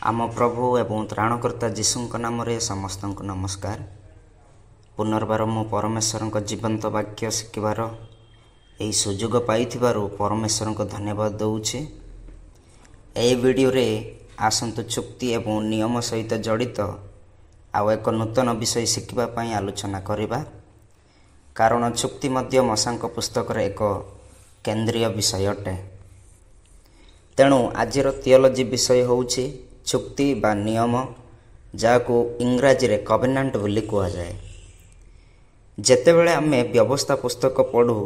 आम प्रभु एवं त्राणकर्ता जीशुଙ୍କ नामରେ ସମସ୍ତଙ୍କୁ ନମସ୍କାର। ପୁନର୍ବାର ମୁଁ ପରମେଶ୍ୱରଙ୍କ ଜୀବନ୍ତ ବାକ୍ୟ ଶିଖିବାର ଏହି ସୁଯୋଗ ପାଇଥିବାରୁ ପରମେଶ୍ୱରଙ୍କୁ ଧନ୍ୟବାଦ ଦେଉଛି। ଏହି ଭିଡ଼ିଓରେ ଆସନ୍ତୁ ଚୁକ୍ତି ଏବଂ ନିୟମ ସହିତ ଜଡ଼ିତ ଆଉ ଏକ ନୂତନ ବିଷୟ ଶିଖିବା ପାଇଁ ଆଲୋଚନା କରିବା, କାରଣ ଚୁକ୍ତି ମଧ୍ୟ ମଶାଙ୍କ ପୁସ୍ତକର ଏକ କେନ୍ଦ୍ରୀୟ ବିଷୟ ଅଟେ। ତେଣୁ ଆଜିର ଥିଓଲୋଜି ବିଷୟ ହେଉଛି ଚୁକ୍ତି ବା ନିୟମ, ଯାହାକୁ ଇଂରାଜୀରେ କଭେନାଣ୍ଟ ବୋଲି କୁହାଯାଏ। ଯେତେବେଳେ ଆମେ ବ୍ୟବସ୍ଥା ପୁସ୍ତକ ପଢ଼ୁ,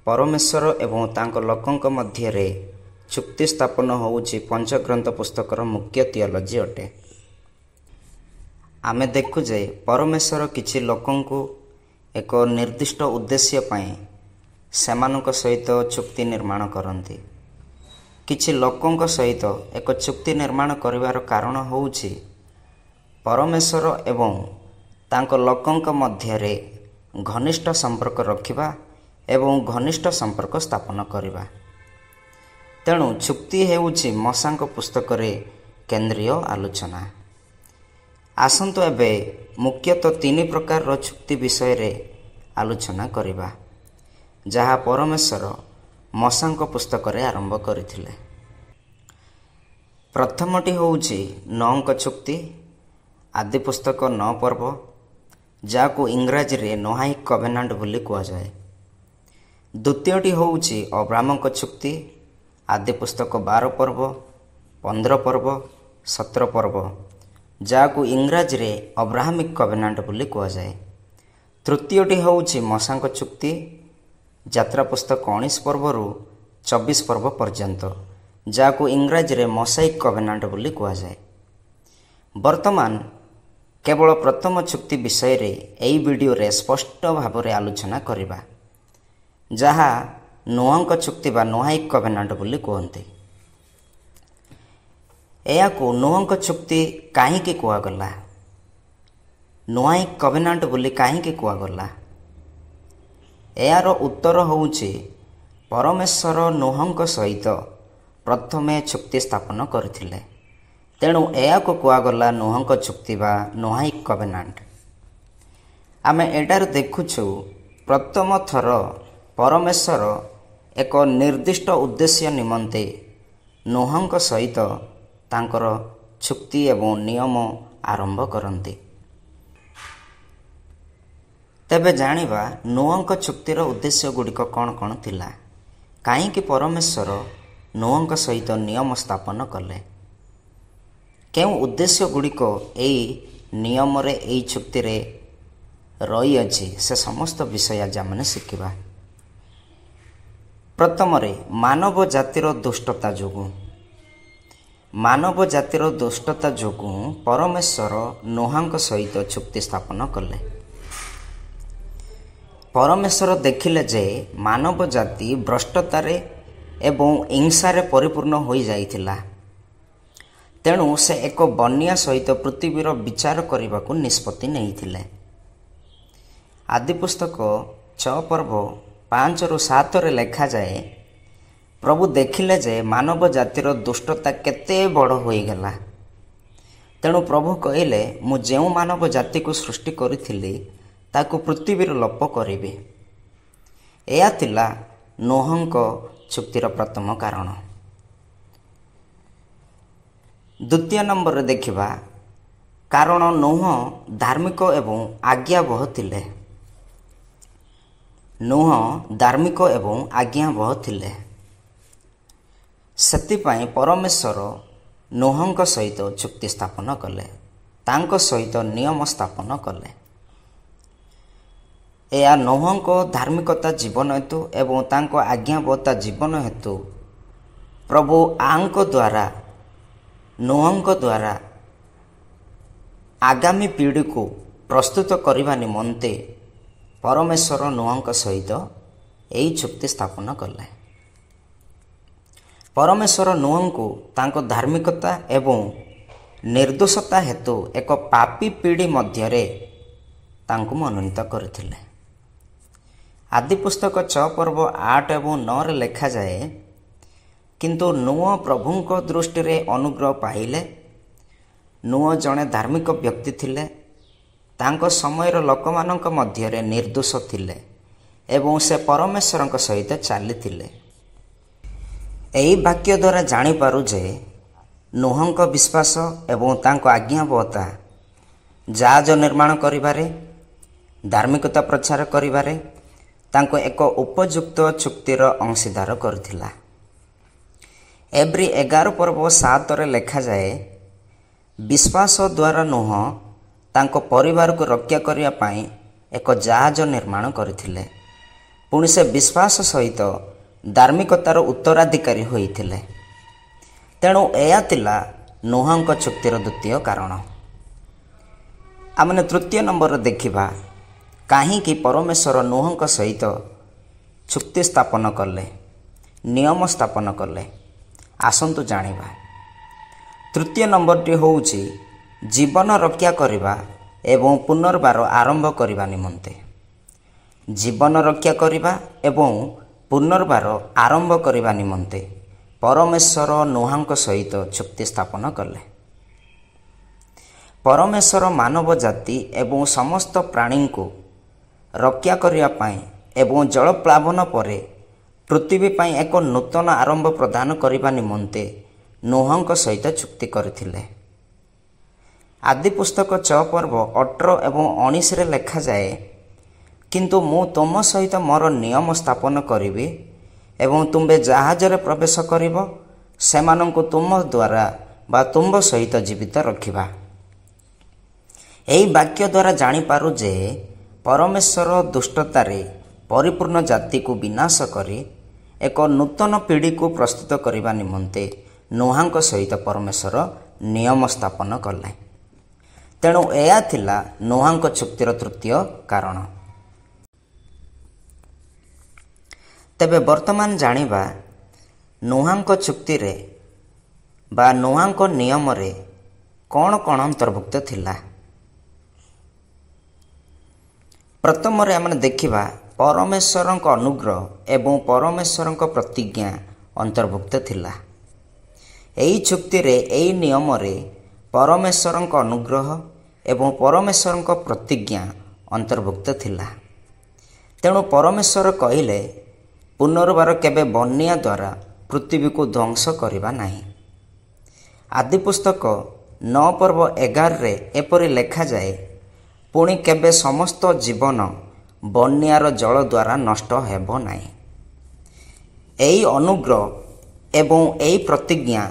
ପରମେଶ୍ୱର ଏବଂ ତାଙ୍କ ଲୋକଙ୍କ ମଧ୍ୟରେ ଚୁକ୍ତି ସ୍ଥାପନ ହେଉଛି ପଞ୍ଚଗ୍ରନ୍ଥ ପୁସ୍ତକର ମୁଖ୍ୟ ଥିଓଲୋଜି ଅଟେ। ଆମେ ଦେଖୁ ଯେ ପରମେଶ୍ୱର କିଛି ଲୋକଙ୍କୁ ଏକ ନିର୍ଦ୍ଦିଷ୍ଟ ଉଦ୍ଦେଶ୍ୟ ପାଇଁ ସେମାନଙ୍କ ସହିତ ଚୁକ୍ତି ନିର୍ମାଣ କରନ୍ତି। କିଛି ଲୋକଙ୍କ ସହିତ ଏକ ଚୁକ୍ତି ନିର୍ମାଣ କରିବାର କାରଣ ହେଉଛି ପରମେଶ୍ୱର ଏବଂ ତାଙ୍କ ଲୋକଙ୍କ ମଧ୍ୟରେ ଘନିଷ୍ଠ ସମ୍ପର୍କ ରଖିବା ଏବଂ ଘନିଷ୍ଠ ସମ୍ପର୍କ ସ୍ଥାପନ କରିବା। ତେଣୁ ଚୁକ୍ତି ହେଉଛି ମଶାଙ୍କ ପୁସ୍ତକରେ କେନ୍ଦ୍ରୀୟ ଆଲୋଚନା। ଆସନ୍ତୁ ଏବେ ମୁଖ୍ୟତଃ 3 ପ୍ରକାରର ଚୁକ୍ତି ବିଷୟରେ ଆଲୋଚନା କରିବା, ଯାହା ପରମେଶ୍ୱର ମଶାଙ୍କ ପୁସ୍ତକରେ ଆରମ୍ଭ କରିଥିଲେ। ପ୍ରଥମଟି ହେଉଛି ନୋହଙ୍କ ଚୁକ୍ତି, ଆଦି ପୁସ୍ତକ 9 ପର୍ବ, ଯାହାକୁ ଇଂରାଜୀରେ ନୋହାଇକ୍ କଭେନାଣ୍ଟ ବୋଲି କୁହାଯାଏ। ଦ୍ୱିତୀୟଟି ହେଉଛି ଅବ୍ରାହ୍ମଙ୍କ ଚୁକ୍ତି, ଆଦି ପୁସ୍ତକ 12 ପର୍ବ, 15 ପର୍ବ, 17 ପର୍ବ, ଯାହାକୁ ଇଂରାଜୀରେ ଅବ୍ରାହମିକ୍ କଭେନାଣ୍ଟ ବୋଲି କୁହାଯାଏ। ତୃତୀୟଟି ହେଉଛି ମଶାଙ୍କ ଚୁକ୍ତି, ଯାତ୍ରା ପୁସ୍ତକ 19 ପର୍ବରୁ 24 ପର୍ବ ପର୍ଯ୍ୟନ୍ତ, ଯାହାକୁ ଇଂରାଜୀରେ ମୋସାଇକ୍ କଭେନାଣ୍ଟ ବୋଲି କୁହାଯାଏ। ବର୍ତ୍ତମାନ କେବଳ ପ୍ରଥମ ଚୁକ୍ତି ବିଷୟରେ ଏହି ଭିଡ଼ିଓରେ ସ୍ପଷ୍ଟ ଭାବରେ ଆଲୋଚନା କରିବା, ଯାହା ନୋହଙ୍କ ଚୁକ୍ତି ବା ନୋହାଇକ୍ କଭେନାଣ୍ଟ ବୋଲି କୁହନ୍ତି। ଏହାକୁ ନୋହଙ୍କ ଚୁକ୍ତି କାହିଁକି କୁହାଗଲା? ନୋହାଇକ୍ କଭେନାଣ୍ଟ ବୋଲି କାହିଁକି କୁହାଗଲା? ଏହାର ଉତ୍ତର ହେଉଛି ପରମେଶ୍ୱର ନୋହଙ୍କ ସହିତ ପ୍ରଥମେ ଚୁକ୍ତି ସ୍ଥାପନ କରିଥିଲେ। ତେଣୁ ଏହାକୁ କୁହାଗଲା ନୋହଙ୍କ ଚୁକ୍ତି ବା ନୋହାଇକ୍ କଭେନାଣ୍ଟ। ଆମେ ଏଠାରେ ଦେଖୁଛୁ ପ୍ରଥମ ଥର ପରମେଶ୍ୱର ଏକ ନିର୍ଦ୍ଦିଷ୍ଟ ଉଦ୍ଦେଶ୍ୟ ନିମନ୍ତେ ନୋହଙ୍କ ସହିତ ତାଙ୍କର ଚୁକ୍ତି ଏବଂ ନିୟମ ଆରମ୍ଭ କରନ୍ତି। ତେବେ ଜାଣିବା ନୋହଙ୍କ ଚୁକ୍ତିର ଉଦ୍ଦେଶ୍ୟ ଗୁଡ଼ିକ କ'ଣ କ'ଣ ଥିଲା? କାହିଁକି ପରମେଶ୍ୱର ନୋହଙ୍କ ସହିତ ନିୟମ ସ୍ଥାପନ କଲେ? କେଉଁ ଉଦ୍ଦେଶ୍ୟ ଗୁଡ଼ିକ ଏହି ନିୟମରେ, ଏହି ଚୁକ୍ତିରେ ରହିଅଛି, ସେ ସମସ୍ତ ବିଷୟ ଆଜି ଆମେ ଶିଖିବା। ପ୍ରଥମରେ ମାନବ ଜାତିର ଦୁଷ୍ଟତା ଯୋଗୁଁ। ମାନବ ଜାତିର ଦୁଷ୍ଟତା ଯୋଗୁଁ ପରମେଶ୍ୱର ନୋହଙ୍କ ସହିତ ଚୁକ୍ତି ସ୍ଥାପନ କଲେ। ପରମେଶ୍ୱର ଦେଖିଲେ ଯେ ମାନବ ଜାତି ଭ୍ରଷ୍ଟତାରେ ଏବଂ ହିଂସାରେ ପରିପୂର୍ଣ୍ଣ ହୋଇଯାଇଥିଲା। ତେଣୁ ସେ ଏକ ବନ୍ୟା ସହିତ ପୃଥିବୀର ବିଚାର କରିବାକୁ ନିଷ୍ପତ୍ତି ନେଇଥିଲେ। ଆଦି ପୁସ୍ତକ 6 ପର୍ବ 5ରୁ 7ରେ ଲେଖାଯାଏ, ପ୍ରଭୁ ଦେଖିଲେ ଯେ ମାନବ ଜାତିର ଦୁଷ୍ଟତା କେତେ ବଡ଼ ହୋଇଗଲା। ତେଣୁ ପ୍ରଭୁ କହିଲେ, ମୁଁ ଯେଉଁ ମାନବ ଜାତିକୁ ସୃଷ୍ଟି କରିଥିଲି ତାକୁ ପୃଥିବୀରୁ ଲୋପ କରିବି। ଏହା ଥିଲା ନୋହଙ୍କ ଚୁକ୍ତିର ପ୍ରଥମ କାରଣ। ଦ୍ୱିତୀୟ ନମ୍ବରରେ ଦେଖିବା, କାରଣ ନୋହ ଧାର୍ମିକ ଏବଂ ଆଜ୍ଞାବହ ଥିଲେ। ନୋହ ଧାର୍ମିକ ଏବଂ ଆଜ୍ଞାବହ ଥିଲେ। ସେଥିପାଇଁ ପରମେଶ୍ୱର ନୋହଙ୍କ ସହିତ ଚୁକ୍ତି ସ୍ଥାପନ କଲେ, ତାଙ୍କ ସହିତ ନିୟମ ସ୍ଥାପନ କଲେ। ଏହା ନୋହଙ୍କ ଧାର୍ମିକତା ଜୀବନ ହେତୁ ଏବଂ ତାଙ୍କ ଆଜ୍ଞାବହତା ଜୀବନ ହେତୁ ପ୍ରଭୁ ନୋହଙ୍କ ଦ୍ୱାରା ଆଗାମୀ ପିଢ଼ିକୁ ପ୍ରସ୍ତୁତ କରିବା ନିମନ୍ତେ ପରମେଶ୍ୱର ନୋହଙ୍କ ସହିତ ଏହି ଚୁକ୍ତି ସ୍ଥାପନ କଲେ। ପରମେଶ୍ୱର ନୋହଙ୍କୁ ତାଙ୍କ ଧାର୍ମିକତା ଏବଂ ନିର୍ଦ୍ଦୋଷତା ହେତୁ ଏକ ପାପୀ ପିଢ଼ି ମଧ୍ୟରେ ତାଙ୍କୁ ମନୋନୀତ କରିଥିଲେ। ଆଦି ପୁସ୍ତକ 6 ପର୍ବ 8 ଏବଂ 9ରେ ଲେଖାଯାଏ, କିନ୍ତୁ ନୋହ ପ୍ରଭୁଙ୍କ ଦୃଷ୍ଟିରେ ଅନୁଗ୍ରହ ପାଇଲେ ନୂହ ଜଣେ ଧାର୍ମିକ ବ୍ୟକ୍ତି ଥିଲେ। ତାଙ୍କ ସମୟର ଲୋକମାନଙ୍କ ମଧ୍ୟରେ ନିର୍ଦ୍ଦୋଷ ଥିଲେ ଏବଂ ସେ ପରମେଶ୍ୱରଙ୍କ ସହିତ ଚାଲିଥିଲେ। ଏହି ବାକ୍ୟ ଦ୍ୱାରା ଜାଣିପାରୁ ଯେ ନୂହଙ୍କ ବିଶ୍ୱାସ ଏବଂ ତାଙ୍କ ଆଜ୍ଞାବହତା ଜାହାଜ ନିର୍ମାଣ କରିବାରେ, ଧାର୍ମିକତା ପ୍ରଚାର କରିବାରେ ତାଙ୍କୁ ଏକ ଉପଯୁକ୍ତ ଚୁକ୍ତିର ଅଂଶୀଦାର କରିଥିଲା। ଏବ୍ରୀ 11 ପର୍ବ 7ରେ ଲେଖାଯାଏ, ବିଶ୍ୱାସ ଦ୍ୱାରା ନୂହ ତାଙ୍କ ପରିବାରକୁ ରକ୍ଷା କରିବା ପାଇଁ ଏକ ଜାହାଜ ନିର୍ମାଣ କରିଥିଲେ। ପୁଣି ସେ ବିଶ୍ୱାସ ସହିତ ଧାର୍ମିକତାର ଉତ୍ତରାଧିକାରୀ ହୋଇଥିଲେ। ତେଣୁ ଏହା ଥିଲା ନୂହଙ୍କ ଚୁକ୍ତିର ଦ୍ୱିତୀୟ କାରଣ। ଆମେ ତୃତୀୟ ନମ୍ବରରେ ଦେଖିବା କାହିଁକି ପରମେଶ୍ୱର ନୂହଙ୍କ ସହିତ ଚୁକ୍ତି ସ୍ଥାପନ କଲେ, ନିୟମ ସ୍ଥାପନ କଲେ। ଆସନ୍ତୁ ଜାଣିବା। ତୃତୀୟ ନମ୍ବରଟି ହେଉଛି ଜୀବନ ରକ୍ଷା କରିବା ଏବଂ ପୁନର୍ବାର ଆରମ୍ଭ କରିବା ନିମନ୍ତେ। ଜୀବନ ରକ୍ଷା କରିବା ଏବଂ ପୁନର୍ବାର ଆରମ୍ଭ କରିବା ନିମନ୍ତେ ପରମେଶ୍ୱର ନୂହଙ୍କ ସହିତ ଚୁକ୍ତି ସ୍ଥାପନ କଲେ। ପରମେଶ୍ୱର ମାନବ ଜାତି ଏବଂ ସମସ୍ତ ପ୍ରାଣୀଙ୍କୁ ରକ୍ଷା କରିବା ପାଇଁ ଏବଂ ଜଳପ୍ଳାବନ ପରେ ପୃଥିବୀ ପାଇଁ ଏକ ନୂତନ ଆରମ୍ଭ ପ୍ରଦାନ କରିବା ନିମନ୍ତେ ନୂହଙ୍କ ସହିତ ଚୁକ୍ତି କରିଥିଲେ। ଆଦି ପୁସ୍ତକ 6 ପର୍ବ 18 ଏବଂ 19ରେ ଲେଖାଯାଏ, କିନ୍ତୁ ମୁଁ ତୁମ ସହିତ ମୋର ନିୟମ ସ୍ଥାପନ କରିବି ଏବଂ ତୁମ୍ଭେ ଜାହାଜରେ ପ୍ରବେଶ କରିବ, ସେମାନଙ୍କୁ ତୁମ ଦ୍ୱାରା ବା ତୁମ୍ଭ ସହିତ ଜୀବିତ ରଖିବା। ଏହି ବାକ୍ୟ ଦ୍ୱାରା ଜାଣିପାରୁ ଯେ ପରମେଶ୍ୱର ଦୁଷ୍ଟତାରେ ପରିପୂର୍ଣ୍ଣ ଜାତିକୁ ବିନାଶ କରି ଏକ ନୂତନ ପିଢ଼ିକୁ ପ୍ରସ୍ତୁତ କରିବା ନିମନ୍ତେ ନୂହଙ୍କ ସହିତ ପରମେଶ୍ୱର ନିୟମ ସ୍ଥାପନ କଲେ। ତେଣୁ ଏହା ଥିଲା ନୂହଙ୍କ ଚୁକ୍ତିର ତୃତୀୟ କାରଣ। ତେବେ ବର୍ତ୍ତମାନ ଜାଣିବା ନୂହଙ୍କ ଚୁକ୍ତିରେ ବା ନୂହଙ୍କ ନିୟମରେ କ'ଣ କ'ଣ ଅନ୍ତର୍ଭୁକ୍ତ ଥିଲା। ପ୍ରଥମରେ ଆମେ ଦେଖିବା ପରମେଶ୍ୱରଙ୍କ ଅନୁଗ୍ରହ ଏବଂ ପରମେଶ୍ୱରଙ୍କ ପ୍ରତିଜ୍ଞା ଅନ୍ତର୍ଭୁକ୍ତ ଥିଲା। ଏହି ଚୁକ୍ତିରେ, ଏହି ନିୟମରେ ପରମେଶ୍ୱରଙ୍କ ଅନୁଗ୍ରହ ଏବଂ ପରମେଶ୍ୱରଙ୍କ ପ୍ରତିଜ୍ଞା ଅନ୍ତର୍ଭୁକ୍ତ ଥିଲା। ତେଣୁ ପରମେଶ୍ୱର କହିଲେ, ପୁନର୍ବାର କେବେ ବନ୍ୟା ଦ୍ୱାରା ପୃଥିବୀକୁ ଧ୍ୱଂସ କରିବା ନାହିଁ। ଆଦି ପୁସ୍ତକ 9 ପର୍ବ 11ରେ ଏପରି ଲେଖାଯାଏ, ପୁଣି କେବେ ସମସ୍ତ ଜୀବନ ବନ୍ୟାର ଜଳ ଦ୍ୱାରା ନଷ୍ଟ ହେବ ନାହିଁ। ଏହି ଅନୁଗ୍ରହ ଏବଂ ଏହି ପ୍ରତିଜ୍ଞା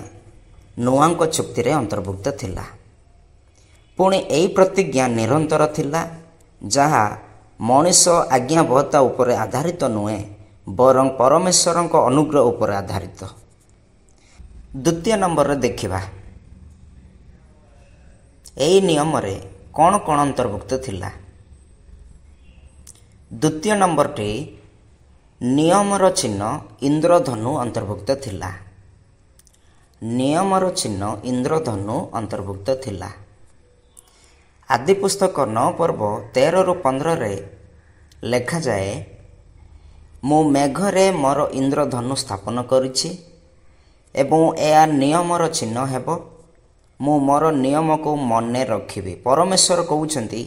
ନୂହଙ୍କ ଚୁକ୍ତିରେ ଅନ୍ତର୍ଭୁକ୍ତ ଥିଲା। ପୁଣି ଏହି ପ୍ରତିଜ୍ଞା ନିରନ୍ତର ଥିଲା, ଯାହା ମଣିଷ ଆଜ୍ଞାବହତା ଉପରେ ଆଧାରିତ ନୁହେଁ, ବରଂ ପରମେଶ୍ୱରଙ୍କ ଅନୁଗ୍ରହ ଉପରେ ଆଧାରିତ। ଦ୍ୱିତୀୟ ନମ୍ବରରେ ଦେଖିବା ଏହି ନିୟମରେ କ'ଣ କ'ଣ ଅନ୍ତର୍ଭୁକ୍ତ ଥିଲା। ଦ୍ୱିତୀୟ ନମ୍ବରଟି ନିୟମର ଚିହ୍ନ ଇନ୍ଦ୍ରଧନୁ ଅନ୍ତର୍ଭୁକ୍ତ ଥିଲା। ନିୟମର ଚିହ୍ନ ଇନ୍ଦ୍ରଧନୁ ଅନ୍ତର୍ଭୁକ୍ତ ଥିଲା। ଆଦି ପୁସ୍ତକ 9 ପର୍ବ 13ରୁ 15ରେ ଲେଖାଯାଏ, ମୁଁ ମେଘରେ ମୋର ଇନ୍ଦ୍ରଧନୁ ସ୍ଥାପନ କରିଛି ଏବଂ ଏହା ନିୟମର ଚିହ୍ନ ହେବ। ମୁଁ ମୋର ନିୟମକୁ ମନେ ରଖିବି। ପରମେଶ୍ୱର କହୁଛନ୍ତି,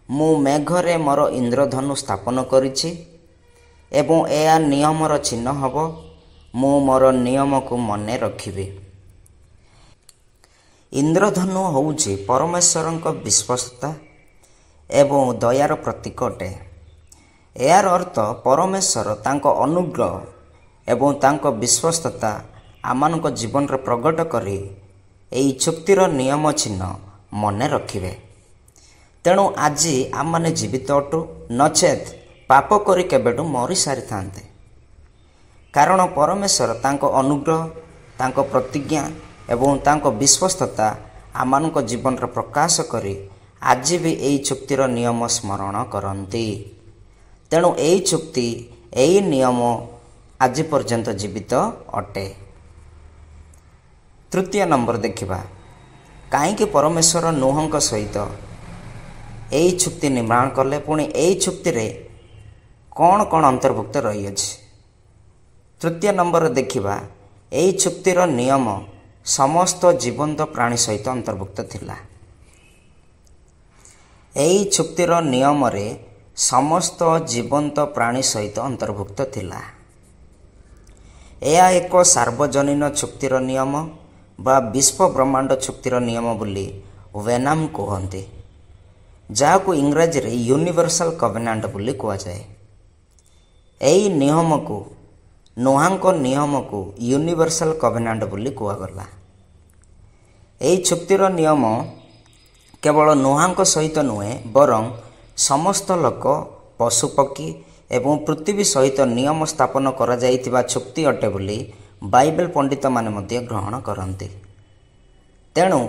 ମୁଁ ମେଘରେ ମୋର ଇନ୍ଦ୍ରଧନୁ ସ୍ଥାପନ କରିଛି ଏବଂ ଏହା ନିୟମର ଚିହ୍ନ ହେବ। ମୁଁ ମୋର ନିୟମକୁ ମନେ ରଖିବି। ଇନ୍ଦ୍ରଧନୁ ହେଉଛି ପରମେଶ୍ୱରଙ୍କ ବିଶ୍ୱସ୍ତତା ଏବଂ ଦୟାର ପ୍ରତୀକ ଅଟେ। ଏହାର ଅର୍ଥ ପରମେଶ୍ୱର ତାଙ୍କ ଅନୁଗ୍ରହ ଏବଂ ତାଙ୍କ ବିଶ୍ୱସ୍ତତା ଆମମାନଙ୍କ ଜୀବନରେ ପ୍ରକଟ କରି ଏହି ଚୁକ୍ତିର ନିୟମ ଚିହ୍ନ ମନେ ରଖିବେ। ତେଣୁ ଆଜି ଆମମାନେ ଜୀବିତ ଅଟୁ, ନଚେତ୍ ପାପ କରି କେବେଠୁ ମରିସାରିଥାନ୍ତେ। କାରଣ ପରମେଶ୍ୱର ତାଙ୍କ ଅନୁଗ୍ରହ, ତାଙ୍କ ପ୍ରତିଜ୍ଞା ଏବଂ ତାଙ୍କ ବିଶ୍ୱସ୍ତତା ଆମମାନଙ୍କ ଜୀବନରେ ପ୍ରକାଶ କରି ଆଜି ବି ଏହି ଚୁକ୍ତିର ନିୟମ ସ୍ମରଣ କରନ୍ତି। ତେଣୁ ଏହି ଚୁକ୍ତି, ଏହି ନିୟମ ଆଜି ପର୍ଯ୍ୟନ୍ତ ଜୀବିତ ଅଟେ। ତୃତୀୟ ନମ୍ବର ଦେଖିବା, କାହିଁକି ପରମେଶ୍ୱର ନୂହଙ୍କ ସହିତ ଏହି ଚୁକ୍ତି ନିର୍ମାଣ କଲେ, ପୁଣି ଏହି ଚୁକ୍ତିରେ କ'ଣ କ'ଣ ଅନ୍ତର୍ଭୁକ୍ତ ରହିଅଛି। ତୃତୀୟ ନମ୍ବର ଦେଖିବା, ଏହି ଚୁକ୍ତିର ନିୟମ ସମସ୍ତ ଜୀବନ୍ତ ପ୍ରାଣୀ ସହିତ ଅନ୍ତର୍ଭୁକ୍ତ ଥିଲା। ଏହି ଚୁକ୍ତିର ନିୟମରେ ସମସ୍ତ ଜୀବନ୍ତ ପ୍ରାଣୀ ସହିତ ଅନ୍ତର୍ଭୁକ୍ତ ଥିଲା। ଏହା ଏକ ସାର୍ବଜନୀନ ଚୁକ୍ତିର ନିୟମ ବା ବିଶ୍ୱ ବ୍ରହ୍ମାଣ୍ଡ ଚୁକ୍ତିର ନିୟମ ବୋଲି ୱେନାମ୍ କୁହନ୍ତି, ଯାହାକୁ ଇଂରାଜୀରେ ୟୁନିଭର୍ସାଲ କଭେନାଣ୍ଟ ବୋଲି କୁହାଯାଏ। ଏହି ନିୟମକୁ ନୋହାଙ୍କ ନିୟମକୁ ୟୁନିଭର୍ସାଲ କଭେନାଣ୍ଟ ବୋଲି କୁହାଗଲା। ଏହି ଚୁକ୍ତିର ନିୟମ କେବଳ ନୋହାଙ୍କ ସହିତ ନୁହେଁ, ବରଂ ସମସ୍ତ ଲୋକ, ପଶୁପକ୍ଷୀ ଏବଂ ପୃଥିବୀ ସହିତ ନିୟମ ସ୍ଥାପନ କରାଯାଇଥିବା ଚୁକ୍ତି ଅଟେ ବୋଲି ବାଇବେଲ ପଣ୍ଡିତମାନେ ମଧ୍ୟ ଗ୍ରହଣ କରନ୍ତି। ତେଣୁ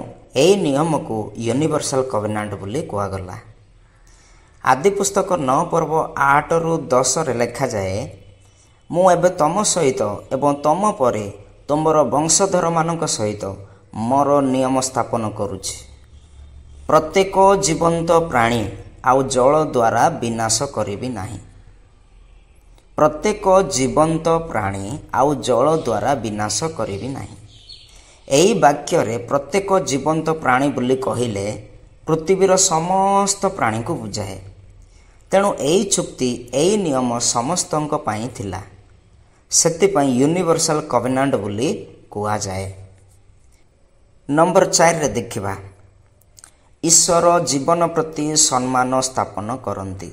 ଏହି ନିୟମକୁ ୟୁନିଭର୍ସାଲ କଭେନାଣ୍ଟ ବୋଲି କୁହାଗଲା। ଆଦି ପୁସ୍ତକ 9 ପର୍ବ 8-10 ଲେଖାଯାଏ, ମୁଁ ଏବେ ତମ ସହିତ ଏବଂ ତମ ପରେ ତୁମର ବଂଶଧରମାନଙ୍କ ସହିତ ମୋର ନିୟମ ସ୍ଥାପନ କରୁଛି। ପ୍ରତ୍ୟେକ ଜୀବନ୍ତ ପ୍ରାଣୀ ଆଉ ଜଳ ଦ୍ୱାରା ବିନାଶ କରିବି ନାହିଁ। ପ୍ରତ୍ୟେକ ଜୀବନ୍ତ ପ୍ରାଣୀ ଆଉ ଜଳ ଦ୍ୱାରା ବିନାଶ କରିବି ନାହିଁ। ଏହି ବାକ୍ୟରେ ପ୍ରତ୍ୟେକ ଜୀବନ୍ତ ପ୍ରାଣୀ ବୋଲି କହିଲେ ପୃଥିବୀର ସମସ୍ତ ପ୍ରାଣୀକୁ ବୁଝାଏ। ତେଣୁ ଏହି ଚୁକ୍ତି, ଏହି ନିୟମ ସମସ୍ତଙ୍କ ପାଇଁ ଥିଲା। ସେଥିପାଇଁ ୟୁନିଭର୍ସାଲ କଭେନାଣ୍ଟ ବୋଲି କୁହାଯାଏ। ନମ୍ବର 4ରେ ଦେଖିବା, ଈଶ୍ୱର ଜୀବନ ପ୍ରତି ସମ୍ମାନ ସ୍ଥାପନ କରନ୍ତି।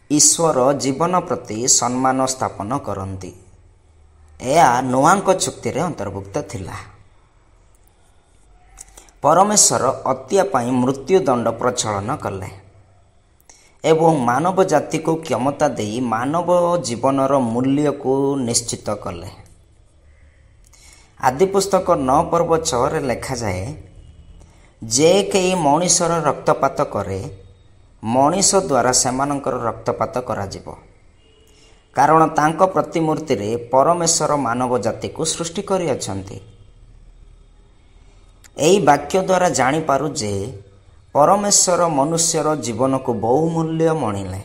ଈଶ୍ୱର ଜୀବନ ପ୍ରତି ସମ୍ମାନ ସ୍ଥାପନ କରନ୍ତି। ଏହା ନୋଆଙ୍କ ଚୁକ୍ତିରେ ଅନ୍ତର୍ଭୁକ୍ତ ଥିଲା। ପରମେଶ୍ୱର ହତ୍ୟା ପାଇଁ ମୃତ୍ୟୁଦଣ୍ଡ ପ୍ରଚଳନ କଲେ ଏବଂ ମାନବ ଜାତିକୁ କ୍ଷମତା ଦେଇ ମାନବ ଜୀବନର ମୂଲ୍ୟକୁ ନିଶ୍ଚିତ କଲେ। ଆଦି ପୁସ୍ତକ 9 ପର୍ବ 6ରେ ଲେଖାଯାଏ, ଯେ କେହି ମଣିଷର ରକ୍ତପାତ କରେ, ମଣିଷ ଦ୍ୱାରା ସେମାନଙ୍କର ରକ୍ତପାତ କରାଯିବ, କାରଣ ତାଙ୍କ ପ୍ରତିମୂର୍ତ୍ତିରେ ପରମେଶ୍ୱର ମାନବ ଜାତିକୁ ସୃଷ୍ଟି କରିଅଛନ୍ତି। ଏହି ବାକ୍ୟ ଦ୍ୱାରା ଜାଣିପାରୁ ଯେ ପରମେଶ୍ୱର ମନୁଷ୍ୟର ଜୀବନକୁ ବହୁମୂଲ୍ୟ ମଣିଲେ,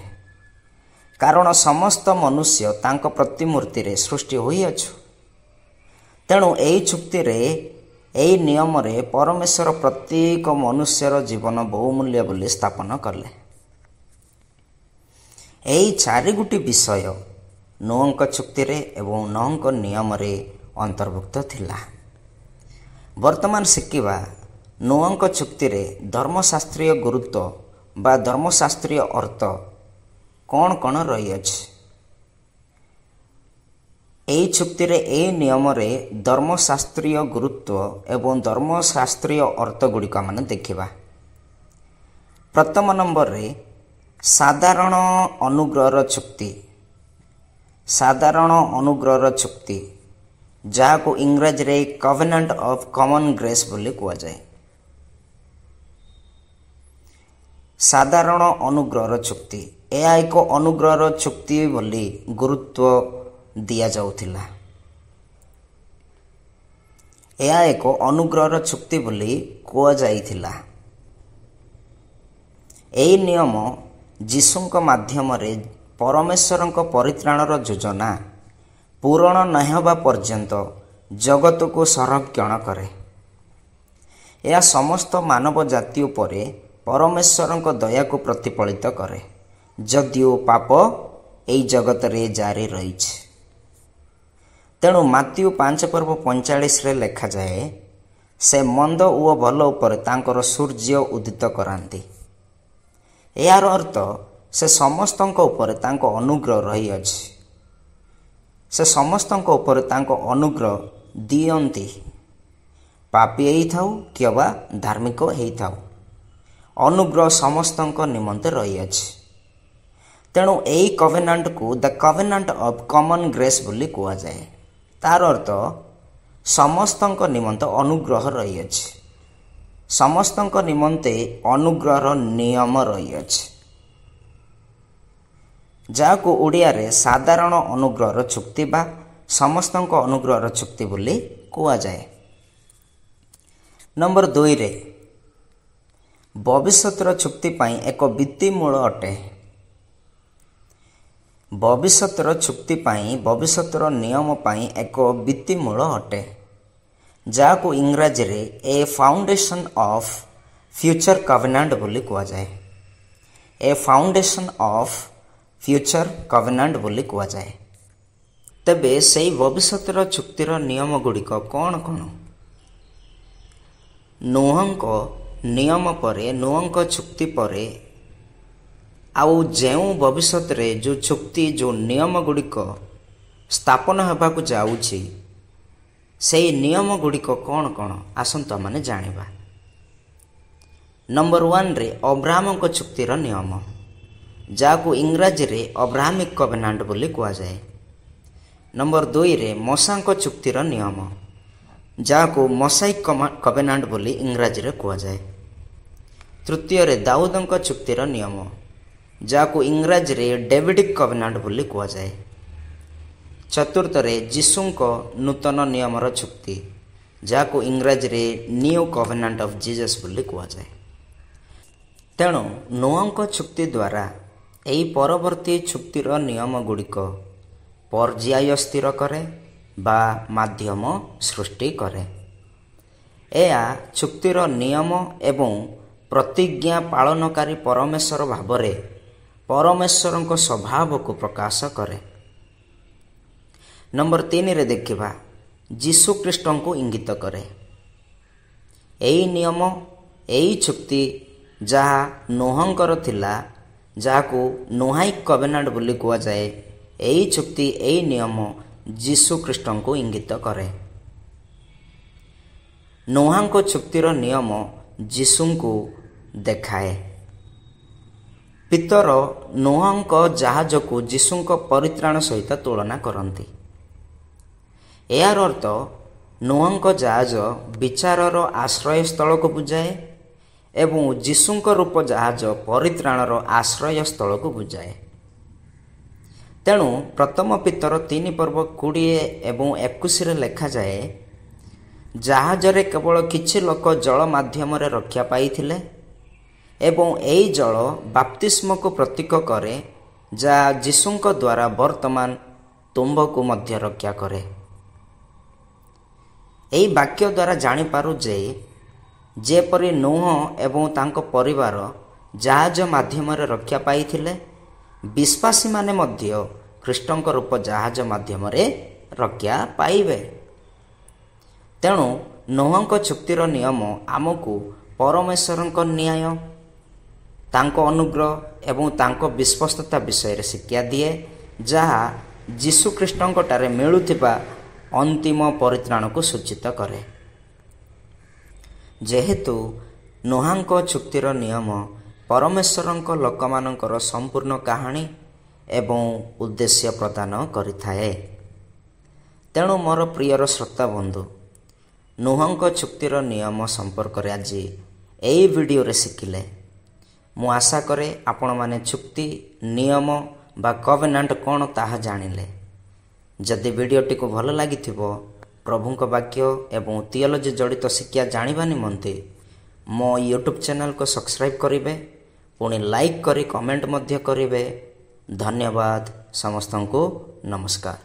କାରଣ ସମସ୍ତ ମନୁଷ୍ୟ ତାଙ୍କ ପ୍ରତିମୂର୍ତ୍ତିରେ ସୃଷ୍ଟି ହୋଇଅଛୁ। ତେଣୁ ଏହି ଚୁକ୍ତିରେ, ଏହି ନିୟମରେ ପରମେଶ୍ୱର ପ୍ରତ୍ୟେକ ମନୁଷ୍ୟର ଜୀବନ ବହୁମୂଲ୍ୟ ବୋଲି ସ୍ଥାପନ କଲେ। ଏହି 4 ବିଷୟ ନୋଆଙ୍କ ଚୁକ୍ତିରେ ଏବଂ ନୋଆଙ୍କ ନିୟମରେ ଅନ୍ତର୍ଭୁକ୍ତ ଥିଲା। ବର୍ତ୍ତମାନ ଶିଖିବା ନୋଆଙ୍କ ଚୁକ୍ତିରେ ଧର୍ମଶାସ୍ତ୍ରୀୟ ଗୁରୁତ୍ୱ ବା ଧର୍ମଶାସ୍ତ୍ରୀୟ ଅର୍ଥ କ'ଣ କ'ଣ ରହିଅଛି। ଏହି ଚୁକ୍ତିରେ, ଏହି ନିୟମରେ ଧର୍ମଶାସ୍ତ୍ରୀୟ ଗୁରୁତ୍ୱ ଏବଂ ଧର୍ମଶାସ୍ତ୍ରୀୟ ଅର୍ଥ ଗୁଡ଼ିକ ଆମେ ଦେଖିବା। ପ୍ରଥମ ନମ୍ବରରେ ସାଧାରଣ ଅନୁଗ୍ରହର ଚୁକ୍ତି। ସାଧାରଣ ଅନୁଗ୍ରହର ଚୁକ୍ତି, ଯାହାକୁ ଇଂରାଜୀରେ କଭେନାଣ୍ଟ ଅଫ୍ କମନ୍ ଗ୍ରେସ୍ ବୋଲି କୁହାଯାଏ। ସାଧାରଣ ଅନୁଗ୍ରହର ଚୁକ୍ତି, ଏହା ଏକ ଅନୁଗ୍ରହର ଚୁକ୍ତି ବୋଲି ଗୁରୁତ୍ୱ ଦିଆଯାଉଥିଲା। ଏହା ଏକ ଅନୁଗ୍ରହର ଚୁକ୍ତି ବୋଲି କୁହାଯାଇଥିଲା। ଏହି ନିୟମ ଯୀଶୁଙ୍କ ମାଧ୍ୟମରେ ପରମେଶ୍ୱରଙ୍କ ପରିତ୍ରାଣର ଯୋଜନା ପୂରଣ ନ ହେବା ପର୍ଯ୍ୟନ୍ତ ଜଗତକୁ ସଂରକ୍ଷଣ କରେ। ଏହା ସମସ୍ତ ମାନବ ଜାତି ଉପରେ ପରମେଶ୍ୱରଙ୍କ ଦୟାକୁ ପ୍ରତିଫଳିତ କରେ, ଯଦିଓ ପାପ ଏହି ଜଗତରେ ଜାରି ରହିଛି। ତେଣୁ ମାଥିଉ 5 ପର୍ବ 45ରେ ଲେଖାଯାଏ, ସେ ମନ୍ଦ ଓ ଭଲ ଉପରେ ତାଙ୍କର ସୂର୍ଯ୍ୟ ଉଦିତ କରାନ୍ତି। ଏହାର ଅର୍ଥ, ସେ ସମସ୍ତଙ୍କ ଉପରେ ତାଙ୍କ ଅନୁଗ୍ରହ ରହିଅଛି। ସେ ସମସ୍ତଙ୍କ ଉପରେ ତାଙ୍କ ଅନୁଗ୍ରହ ଦିଅନ୍ତି, ପାପୀ ହେଇଥାଉ କିମ୍ବା ଧାର୍ମିକ ହେଇଥାଉ, ଅନୁଗ୍ରହ ସମସ୍ତଙ୍କ ନିମନ୍ତେ ରହିଅଛି। ତେଣୁ ଏହି କଭେନାଣ୍ଟକୁ ଦ କଭେନାଣ୍ଟ ଅଫ୍ କମନ୍ ଗ୍ରେସ୍ ବୋଲି କୁହାଯାଏ। ତାର ଅର୍ଥ, ସମସ୍ତଙ୍କ ନିମନ୍ତେ ଅନୁଗ୍ରହ ରହିଅଛି, ସମସ୍ତଙ୍କ ନିମନ୍ତେ ଅନୁଗ୍ରହର ନିୟମ ରହିଅଛି, ଯାହାକୁ ଓଡ଼ିଆରେ ସାଧାରଣ ଅନୁଗ୍ରହର ଚୁକ୍ତି ବା ସମସ୍ତଙ୍କ ଅନୁଗ୍ରହର ଚୁକ୍ତି ବୋଲି କୁହାଯାଏ। ନମ୍ବର 2ରେ ଭବିଷ୍ୟତର ଚୁକ୍ତି ପାଇଁ ଏକ ଭିତ୍ତିମୂଳ ଅଟେ। ଭବିଷ୍ୟତର ଚୁକ୍ତି ପାଇଁ, ଭବିଷ୍ୟତର ନିୟମ ପାଇଁ ଏକ ଭିତ୍ତିମୂଳ ଅଟେ, ଯାହାକୁ ଇଂରାଜୀରେ ଏ ଫାଉଣ୍ଡେସନ୍ ଅଫ୍ फ्यूचर कवेनांट बोली कुआजाए। ए फाउंडेशन ऑफ फ्यूचर कवेनांट बोली कुआजाए। तेबे सेई भविष्यतर चुक्तिर नियम गुड़िक कौन कौन? नोहंक नियम परे नोहंक चुक्ति परे आउ जेउ भविष्यत रे जो चुक्ति जो नियम गुड़िक स्थापन हेबाकु जाउछि सेई नियम गुड़िक कौन कौन आसंता माने जानिबा। नंबर 1 रे अब्राहमक चुक्तिर नियम जाकु इंग्राजी रे अब्राहमिक कवेनांट बोली कुआ जाए। नंबर 2 रे मोसांक चुक्तिर नियम जाकु मोसाइक कवेनांट बोली इंग्राजी रे कुआ जाए। तृतीय रे दाऊदंक चुक्तिर नियम जाकु इंग्राजी रे डेविडिक कवेनांट बोली कुआ जाए। चतुर्थ रे जीसुंक नूतन नियमर चुक्ति जाकु इंग्राजी रे न्यू कवेनांट ऑफ जीसस बोली कुआ जाए। तेणु नोहंक चुक्ति द्वारा एई परवर्ती चुक्तिर नियम गुड़िक पर्याय स्थिर करे बा माध्यम सृष्टि करे। एया चुक्तिर नियम एवं प्रतिज्ञा पालनकारी परमेश्वर भावरे परमेश्वरंक स्वभाव को प्रकाश करे। नंबर 3 रे देखिबा जीसु ख्रीष्टन को इंगित करे। एई नियम एई चुक्ति जहा नोहंकर थिला जाकु नोहाइक कवेनांट बोली कुआ जाए। एई चुक्ति एई नियम जीसु ख्रीष्टन को इंगित करे। नोहांक चुक्तिर नियम जीसुंकु देखाए। पितर नोहंक जहाज को जीसुंक परित्राण सहित तुलना करती। यार अर्थ नोहंक जहाज विचारर आश्रय स्थल को बुझाए एवं जीसुंक रूप जहाज परित्राणर आश्रय स्थल को बुझाए। तेणु प्रथम पितर 3 पर्व 20 एवं 21 लेखा जाए जहाजरे केवल किछि लोक जल माध्यम रक्षा पाइथिले एवं एई जल बाप्तिस्म को प्रतीक करे जा जीसुंक द्वारा वर्तमान तुम्ब को मध्य रक्षा करे। एई वाक्य द्वारा जानी पारु जे जेपरि नोह एवं तांको परिवार जहाज माध्यम रक्षा पाइथिले विश्वासी माने मध्य ख्रीष्टंक रूप जहाज माध्यम रक्षा पाइबे। तेणु नोहंक चुक्तिर नियम आमको परमेश्वरंक न्याय तांको अनुग्रह एवं तांको विश्वस्तता विषय शिक्षा दिए जहा जीसु ख्रीष्टंक ठारे मिलुथिबा अंतिम परित्राण को सूचित करे। जेहेतु नोहांक चुक्तिर नियम परमेश्वरंक लोकमानंकर संपूर्ण कहानी एवं उद्देश्य प्रदान करिथाए। तेणु मोर प्रियर श्रोता बंधु नोहंक चुक्तिर नियम संपर्क रे आज एई वीडियो रे शिखिले। मु आशा करे आपण माने चुक्ति नियम बा कवेनांट कौन ताहा जानिले। जदि वीडियोटी को भल लगी प्रभुंक वाक्य एवं थियोलॉजी जड़ित शिक्षा जानिबा निमंते मो यूट्यूब चैनल को सब्सक्राइब करिवे पुणी लाइक करी कमेंट मध्य करिवे। धन्यवाद। समस्तंको नमस्कार।